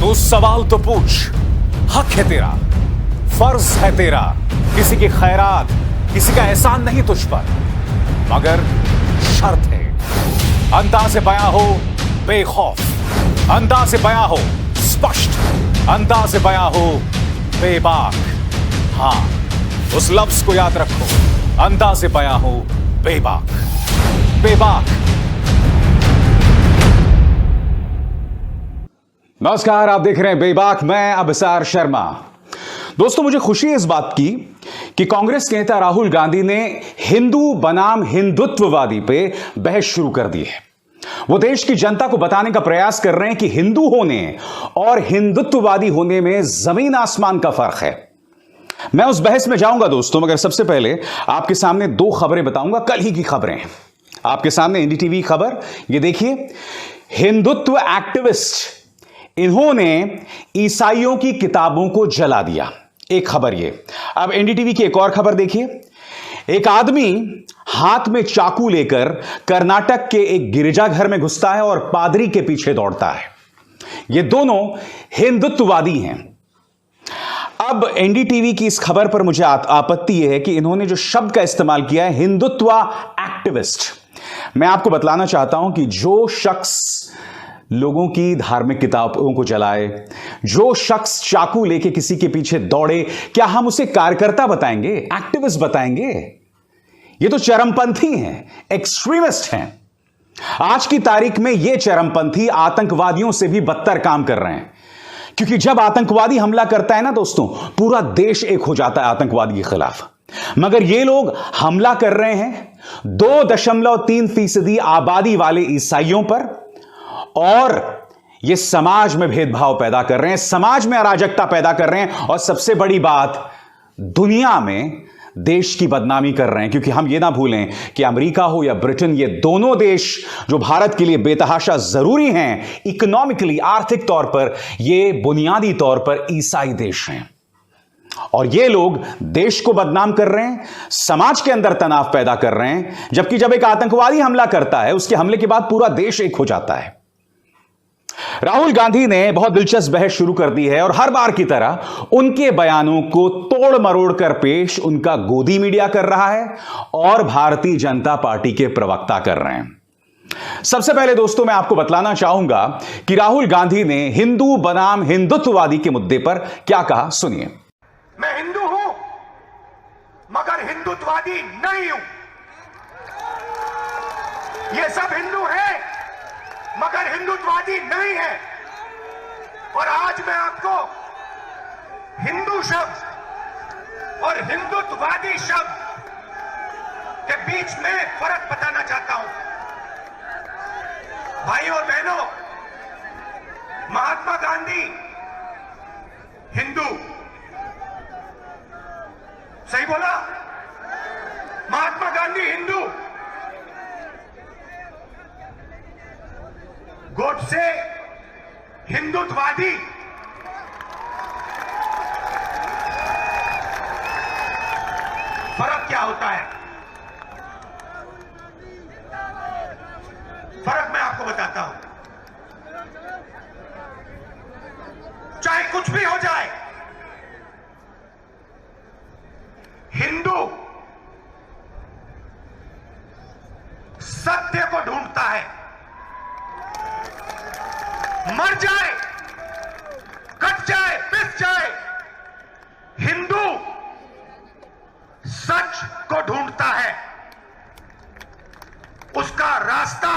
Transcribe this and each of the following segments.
तू सवाल तो पूछ, हक है तेरा, फर्ज है तेरा, किसी की खैरात, किसी का एहसान नहीं तुझ पर, मगर शर्त है अंदाज़े बयां हो बेखौफ, अंदाज़े बयां हो स्पष्ट, अंदाज़े बयां हो बेबाक। हां, उस लफ्ज को याद रखो, अंदाज़े बयां हो बेबाक, बेबाक। नमस्कार, आप देख रहे हैं बेबाक, मैं अबसार शर्मा। दोस्तों, मुझे खुशी है इस बात की कि कांग्रेस के नेता राहुल गांधी ने हिंदू बनाम हिंदुत्ववादी पे बहस शुरू कर दी है। वो देश की जनता को बताने का प्रयास कर रहे हैं कि हिंदू होने और हिंदुत्ववादी होने में जमीन आसमान का फर्क है। मैं उस बहस में जाऊंगा दोस्तों, मगर सबसे पहले आपके सामने दो खबरें बताऊंगा, कल ही की खबरें। आपके सामने एनडीटीवी खबर, ये देखिए, हिंदुत्व एक्टिविस्ट इन्होंने ईसाइयों की किताबों को जला दिया। एक खबर ये। अब एनडीटीवी की एक और खबर देखिए। एक आदमी हाथ में चाकू लेकर कर्नाटक के एक गिरजाघर में घुसता है और पादरी के पीछे दौड़ता है। ये दोनों हिंदुत्ववादी हैं। अब एनडीटीवी की इस खबर पर मुझे आपत्ति यह है कि इन्होंने जो शब्द का इस्तेमाल किया है, हिंदुत्व एक्टिविस्ट, मैं आपको बतलाना चाहता हूं कि जो शख्स लोगों की धार्मिक किताबों को जलाए, जो शख्स चाकू लेके किसी के पीछे दौड़े, क्या हम उसे कार्यकर्ता बताएंगे, एक्टिविस्ट बताएंगे? ये तो चरमपंथी हैं, एक्सट्रीमिस्ट हैं। आज की तारीख में ये चरमपंथी आतंकवादियों से भी बदतर काम कर रहे हैं, क्योंककि जब आतंकवादी हमला करता है ना दोस्तों, पूरा देश एक हो जाता है आतंकवादी के खिलाफ। मगर ये लोग हमला कर रहे हैं 2.3% आबादी वाले ईसाइयों पर, और ये समाज में भेदभाव पैदा कर रहे हैं, समाज में अराजकता पैदा कर रहे हैं, और सबसे बड़ी बात, दुनिया में देश की बदनामी कर रहे हैं। क्योंकि हम ये ना भूलें कि अमेरिका हो या ब्रिटेन, ये दोनों देश जो भारत के लिए बेतहाशा जरूरी हैं इकोनॉमिकली, आर्थिक तौर पर, ये बुनियादी तौर पर ईसाई देश हैं। और ये लोग देश को बदनाम कर रहे हैं, समाज के अंदर तनाव पैदा कर रहे हैं, जबकि जब एक आतंकवादी हमला करता है, उसके हमले के बाद पूरा देश एक हो जाता है। राहुल गांधी ने बहुत दिलचस्प बहस शुरू कर दी है, और हर बार की तरह उनके बयानों को तोड़ मरोड़ कर पेश उनका गोदी मीडिया कर रहा है और भारतीय जनता पार्टी के प्रवक्ता कर रहे हैं। सबसे पहले दोस्तों, मैं आपको बतलाना चाहूंगा कि राहुल गांधी ने हिंदू बनाम हिंदुत्ववादी के मुद्दे पर क्या कहा, सुनिए। मैं हिंदू हूं, मगर हिंदुत्ववादी नहीं हूं। ये सब हिंदू हैं, मगर हिंदुत्ववादी नहीं है। और आज मैं आपको हिंदू शब्द और हिंदुत्ववादी शब्द के बीच में फर्क बताना चाहता हूं। भाइयों और बहनों, महात्मा गांधी हिंदू, सही बोला, महात्मा गांधी हिंदू, गोडसे हिंदुत्ववादी। फर्क क्या होता है? फर्क मैं आपको बताता हूं। चाहे कुछ भी हो जाए, हिंदू सत्य को ढूंढता है, मर जाए, कट जाए, पिस जाए, हिंदू सच को ढूंढता है। उसका रास्ता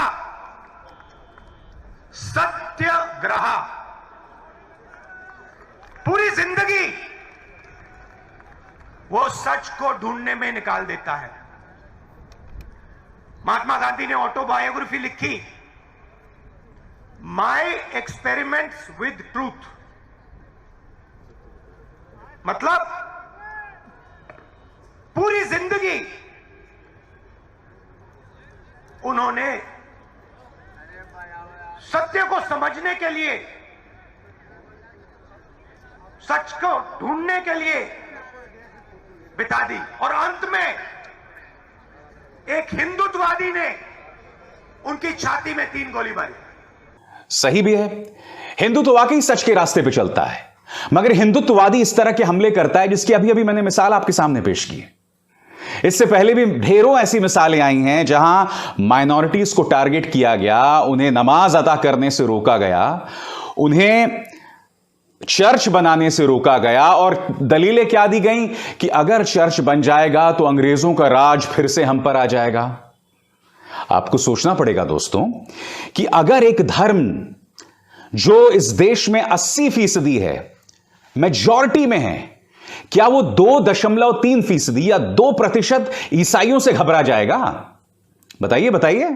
सत्याग्रह। पूरी जिंदगी वो सच को ढूंढने में निकाल देता है। महात्मा गांधी ने ऑटोबायोग्राफी लिखी, माई एक्सपेरिमेंट्स विद ट्रूथ। मतलब पूरी जिंदगी उन्होंने सत्य को समझने के लिए, सच को ढूंढने के लिए बिता दी, और अंत में एक हिंदुत्ववादी ने उनकी छाती में 3 गोली मारी। सही भी है। हिंदू तो वाकई सच के रास्ते पे चलता है, मगर हिंदुत्ववादी इस तरह के हमले करता है जिसकी अभी अभी मैंने मिसाल आपके सामने पेश की है। इससे पहले भी ढेरों ऐसी मिसालें आई हैं जहां माइनॉरिटीज को टारगेट किया गया, उन्हें नमाज अदा करने से रोका गया, उन्हें चर्च बनाने से रोका गया, और दलीलें क्या दी गई कि अगर चर्च बन जाएगा तो अंग्रेजों का राज फिर से हम पर आ जाएगा। आपको सोचना पड़ेगा दोस्तों कि अगर एक धर्म जो इस देश में 80% है, मेजॉरिटी में है, क्या वो 2.3% या 2% ईसाइयों से घबरा जाएगा? बताइए बताइए।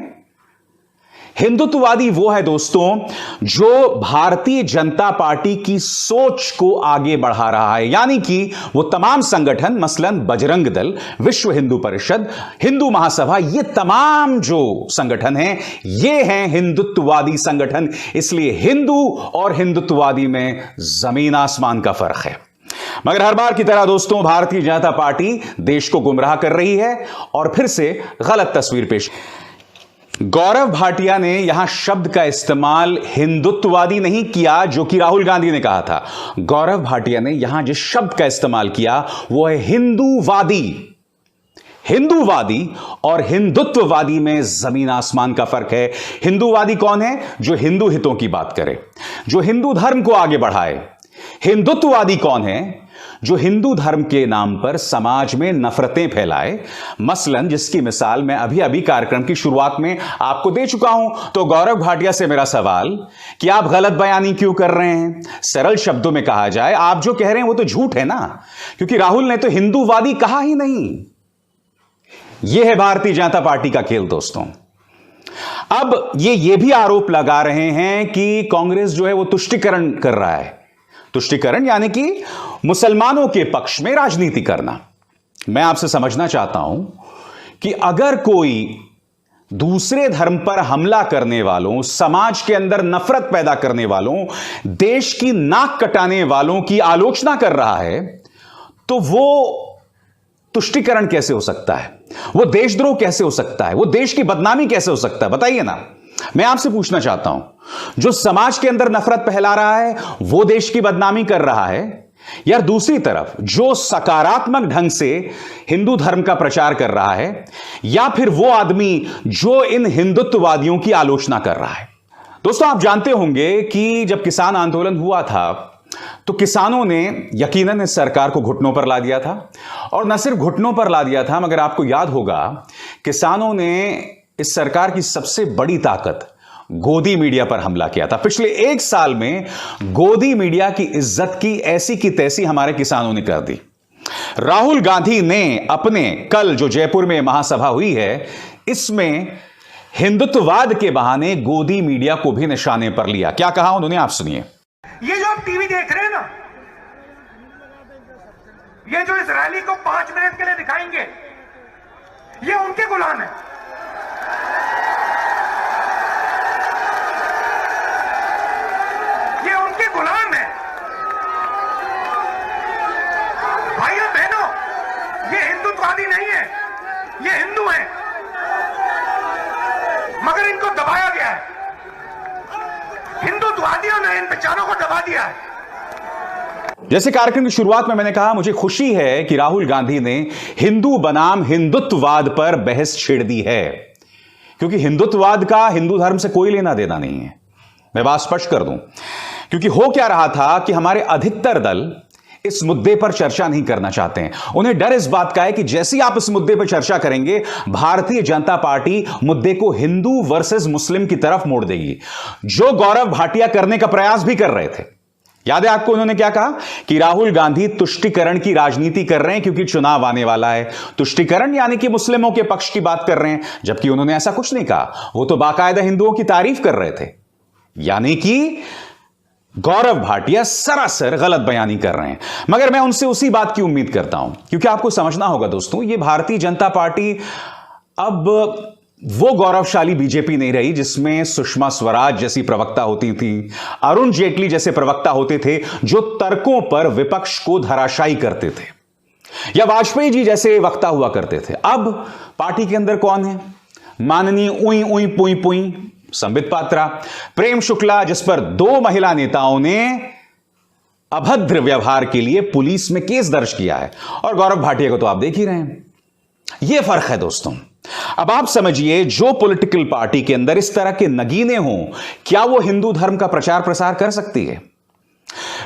हिंदुत्ववादी वो है दोस्तों जो भारतीय जनता पार्टी की सोच को आगे बढ़ा रहा है, यानी कि वो तमाम संगठन, मसलन बजरंग दल, विश्व हिंदू परिषद, हिंदू महासभा, ये तमाम जो संगठन हैं ये हैं हिंदुत्ववादी संगठन। इसलिए हिंदू और हिंदुत्ववादी में जमीन आसमान का फर्क है। मगर हर बार की तरह दोस्तों भारतीय जनता पार्टी देश को गुमराह कर रही है और फिर से गलत तस्वीर पेश। गौरव भाटिया ने यहां शब्द का इस्तेमाल हिंदुत्ववादी नहीं किया जो कि राहुल गांधी ने कहा था। गौरव भाटिया ने यहां जिस शब्द का इस्तेमाल किया वो है हिंदूवादी। हिंदूवादी और हिंदुत्ववादी में जमीन आसमान का फर्क है। हिंदूवादी कौन है? जो हिंदू हितों की बात करे, जो हिंदू धर्म को आगे बढ़ाए। हिंदुत्ववादी कौन है? जो हिंदू धर्म के नाम पर समाज में नफरतें फैलाए, मसलन जिसकी मिसाल मैं अभी अभी कार्यक्रम की शुरुआत में आपको दे चुका हूं। तो गौरव भाटिया से मेरा सवाल कि आप गलत बयानी क्यों कर रहे हैं? सरल शब्दों में कहा जाए, आप जो कह रहे हैं वो तो झूठ है ना, क्योंकि राहुल ने तो हिंदूवादी कहा ही नहीं। यह है भारतीय जनता पार्टी का खेल दोस्तों। अब ये भी आरोप लगा रहे हैं कि कांग्रेस जो है वो तुष्टीकरण कर रहा है। तुष्टीकरण यानी कि मुसलमानों के पक्ष में राजनीति करना। मैं आपसे समझना चाहता हूं कि अगर कोई दूसरे धर्म पर हमला करने वालों, समाज के अंदर नफरत पैदा करने वालों, देश की नाक कटाने वालों की आलोचना कर रहा है, तो वो तुष्टीकरण कैसे हो सकता है? वो देशद्रोह कैसे हो सकता है? वो देश की बदनामी कैसे हो सकता है? बताइए ना। मैं आपसे पूछना चाहता हूं, जो समाज के अंदर नफरत फैला रहा है वो देश की बदनामी कर रहा है, या दूसरी तरफ जो सकारात्मक ढंग से हिंदू धर्म का प्रचार कर रहा है, या फिर वो आदमी जो इन हिंदुत्ववादियों की आलोचना कर रहा है? दोस्तों आप जानते होंगे कि जब किसान आंदोलन हुआ था तो किसानों ने यकीनन इस सरकार को घुटनों पर ला दिया था, और न सिर्फ घुटनों पर ला दिया था, मगर आपको याद होगा किसानों ने इस सरकार की सबसे बड़ी ताकत गोदी मीडिया पर हमला किया था। पिछले 1 साल में गोदी मीडिया की इज्जत की ऐसी की तैसी हमारे किसानों ने कर दी। राहुल गांधी ने अपने कल जो जयपुर में महासभा हुई है, इसमें हिंदुत्ववाद के बहाने गोदी मीडिया को भी निशाने पर लिया। क्या कहा उन्होंने, आप सुनिए। ये जो आप टीवी देख रहे हैं ना, ये जो इस रैली को 5 मिनट के लिए दिखाएंगे, ये उनके गुलाम है। ये उनके गुलाम है। भाइयों बहनों, ये हिंदुत्ववादी नहीं है, ये हिंदू हैं, मगर इनको दबाया गया है। हिंदुत्ववादियों ने इन बेचारों को दबा दिया है। जैसे कार्यक्रम की शुरुआत में मैंने कहा, मुझे खुशी है कि राहुल गांधी ने हिंदू बनाम हिंदुत्ववाद पर बहस छेड़ दी है, क्योंकि हिंदुत्ववाद का हिंदू धर्म से कोई लेना देना नहीं है। मैं बात स्पष्ट कर दूं, क्योंकि हो क्या रहा था कि हमारे अधिकतर दल इस मुद्दे पर चर्चा नहीं करना चाहते हैं। उन्हें डर इस बात का है कि जैसे ही आप इस मुद्दे पर चर्चा करेंगे, भारतीय जनता पार्टी मुद्दे को हिंदू वर्सेस मुस्लिम की तरफ मोड़ देगी, जो गौरव भाटिया करने का प्रयास भी कर रहे थे। याद है आपको उन्होंने क्या कहा कि राहुल गांधी तुष्टीकरण की राजनीति कर रहे हैं क्योंकि चुनाव आने वाला है। तुष्टीकरण यानी कि मुस्लिमों के पक्ष की बात कर रहे हैं, जबकि उन्होंने ऐसा कुछ नहीं कहा। वो तो बाकायदा हिंदुओं की तारीफ कर रहे थे। यानी कि गौरव भाटिया सरासर गलत बयानी कर रहे हैं। मगर मैं उनसे उसी बात की उम्मीद करता हूं, क्योंकि आपको समझना होगा दोस्तों, ये भारतीय जनता पार्टी अब वो गौरवशाली बीजेपी नहीं रही जिसमें सुषमा स्वराज जैसी प्रवक्ता होती थी, अरुण जेटली जैसे प्रवक्ता होते थे जो तर्कों पर विपक्ष को धराशायी करते थे, या वाजपेयी जी जैसे वक्ता हुआ करते थे। अब पार्टी के अंदर कौन है? माननीय उई उई पुई पुई संबित पात्रा, प्रेम शुक्ला, जिस पर 2 महिला नेताओं ने अभद्र व्यवहार के लिए पुलिस में केस दर्ज किया है, और गौरव भाटिया को तो आप देख ही रहे हैं। यह फर्क है दोस्तों। अब आप समझिए, जो पॉलिटिकल पार्टी के अंदर इस तरह के नगीने हों, क्या वो हिंदू धर्म का प्रचार प्रसार कर सकती है?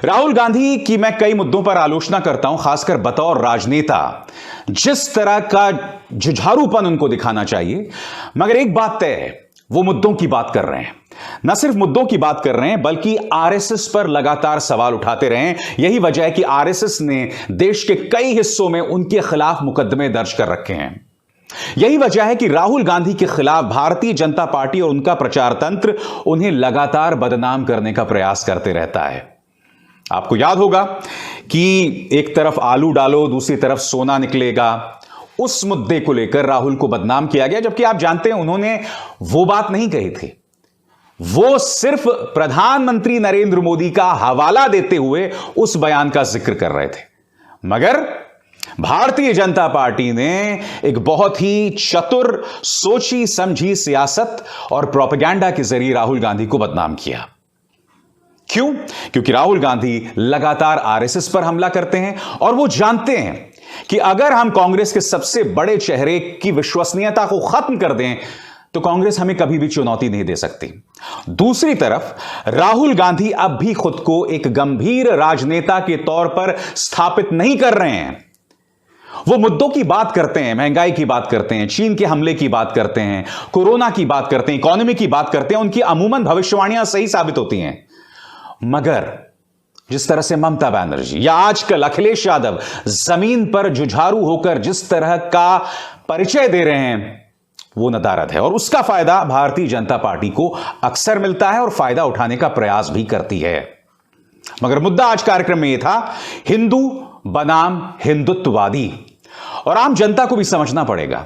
राहुल गांधी की मैं कई मुद्दों पर आलोचना करता हूं, खासकर बतौर राजनेता जिस तरह का जुझारूपन उनको दिखाना चाहिए, मगर एक बात तय है, वो मुद्दों की बात कर रहे हैं। न सिर्फ मुद्दों की बात कर रहे हैं, बल्कि आरएसएस पर लगातार सवाल उठाते रहे हैं। यही वजह है कि आरएसएस ने देश के कई हिस्सों में उनके खिलाफ मुकदमे दर्ज कर रखे हैं। यही वजह है कि राहुल गांधी के खिलाफ भारतीय जनता पार्टी और उनका प्रचार तंत्र उन्हें लगातार बदनाम करने का प्रयास करते रहता है। आपको याद होगा कि एक तरफ आलू डालो, दूसरी तरफ सोना निकलेगा, उस मुद्दे को लेकर राहुल को बदनाम किया गया, जबकि आप जानते हैं उन्होंने वो बात नहीं कही थी। वो सिर्फ प्रधानमंत्री नरेंद्र मोदी का हवाला देते हुए उस बयान का जिक्र कर रहे थे। मगर भारतीय जनता पार्टी ने एक बहुत ही चतुर, सोची समझी सियासत और प्रोपेगेंडा के जरिए राहुल गांधी को बदनाम किया। क्यों? क्योंकि राहुल गांधी लगातार आरएसएस पर हमला करते हैं और वो जानते हैं कि अगर हम कांग्रेस के सबसे बड़े चेहरे की विश्वसनीयता को खत्म कर दें तो कांग्रेस हमें कभी भी चुनौती नहीं दे सकती। दूसरी तरफ राहुल गांधी अब भी खुद को एक गंभीर राजनेता के तौर पर स्थापित नहीं कर रहे हैं। वो मुद्दों की बात करते हैं, महंगाई की बात करते हैं, चीन के हमले की बात करते हैं, कोरोना की बात करते हैं, इकोनॉमी की बात करते हैं, उनकी अमूमन भविष्यवाणियां सही साबित होती हैं। मगर जिस तरह से ममता बनर्जी या आजकल अखिलेश यादव जमीन पर जुझारू होकर जिस तरह का परिचय दे रहे हैं, वो नदारद है, और उसका फायदा भारतीय जनता पार्टी को अक्सर मिलता है और फायदा उठाने का प्रयास भी करती है। मगर मुद्दा आज कार्यक्रम में यह था, हिंदू बनाम हिंदुत्ववादी, और आम जनता को भी समझना पड़ेगा।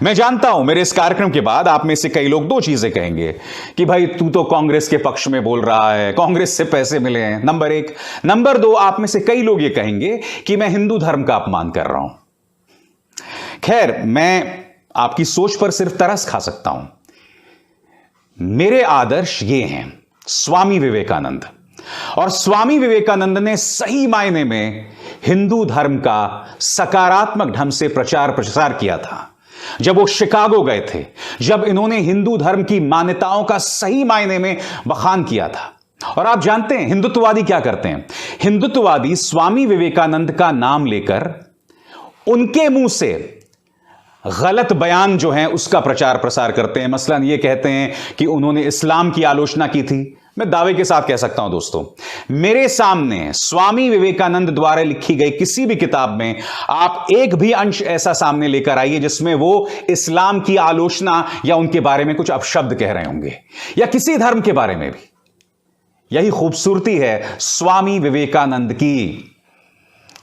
मैं जानता हूं मेरे इस कार्यक्रम के बाद आप में से कई लोग 2 चीजें कहेंगे कि भाई तू तो कांग्रेस के पक्ष में बोल रहा है, कांग्रेस से पैसे मिले हैं, नंबर 1। नंबर 2, आप में से कई लोग ये कहेंगे कि मैं हिंदू धर्म का अपमान कर रहा हूं। खैर, मैं आपकी सोच पर सिर्फ तरस खा सकता हूं। मेरे आदर्श ये हैं स्वामी विवेकानंद, और स्वामी विवेकानंद ने सही मायने में हिंदू धर्म का सकारात्मक ढंग से प्रचार प्रसार किया था। जब वो शिकागो गए थे, जब इन्होंने हिंदू धर्म की मान्यताओं का सही मायने में बखान किया था। और आप जानते हैं हिंदुत्ववादी क्या करते हैं? हिंदुत्ववादी स्वामी विवेकानंद का नाम लेकर उनके मुंह से गलत बयान जो है उसका प्रचार प्रसार करते हैं। मसलन ये कहते हैं कि उन्होंने इस्लाम की आलोचना की थी। मैं दावे के साथ कह सकता हूं दोस्तों, मेरे सामने स्वामी विवेकानंद द्वारा लिखी गई किसी भी किताब में आप एक भी अंश ऐसा सामने लेकर आइए जिसमें वो इस्लाम की आलोचना या उनके बारे में कुछ अपशब्द कह रहे होंगे, या किसी धर्म के बारे में भी। यही खूबसूरती है स्वामी विवेकानंद की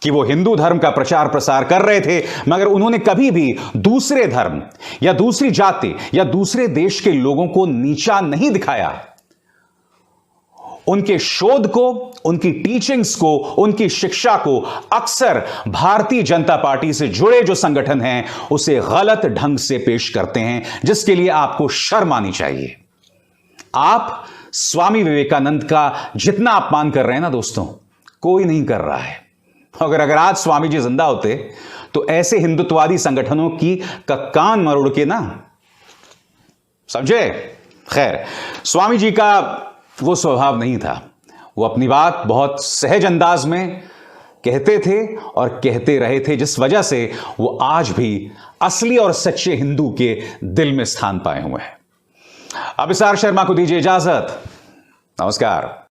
कि वो हिंदू धर्म का प्रचार प्रसार कर रहे थे, मगर उन्होंने कभी भी दूसरे धर्म या दूसरी जाति या दूसरे देश के लोगों को नीचा नहीं दिखाया। उनके शोध को, उनकी टीचिंग्स को, उनकी शिक्षा को अक्सर भारतीय जनता पार्टी से जुड़े जो संगठन हैं उसे गलत ढंग से पेश करते हैं, जिसके लिए आपको शर्म आनी चाहिए। आप स्वामी विवेकानंद का जितना अपमान कर रहे हैं ना दोस्तों, कोई नहीं कर रहा है। अगर आज स्वामी जी जिंदा होते तो ऐसे हिंदुत्ववादी संगठनों की कान मरोड़ के ना, समझे? खैर, स्वामी जी का वो स्वभाव नहीं था। वो अपनी बात बहुत सहज अंदाज में कहते थे और कहते रहे थे, जिस वजह से वो आज भी असली और सच्चे हिंदू के दिल में स्थान पाए हुए हैं। अभिसार शर्मा को दीजिए इजाजत। नमस्कार।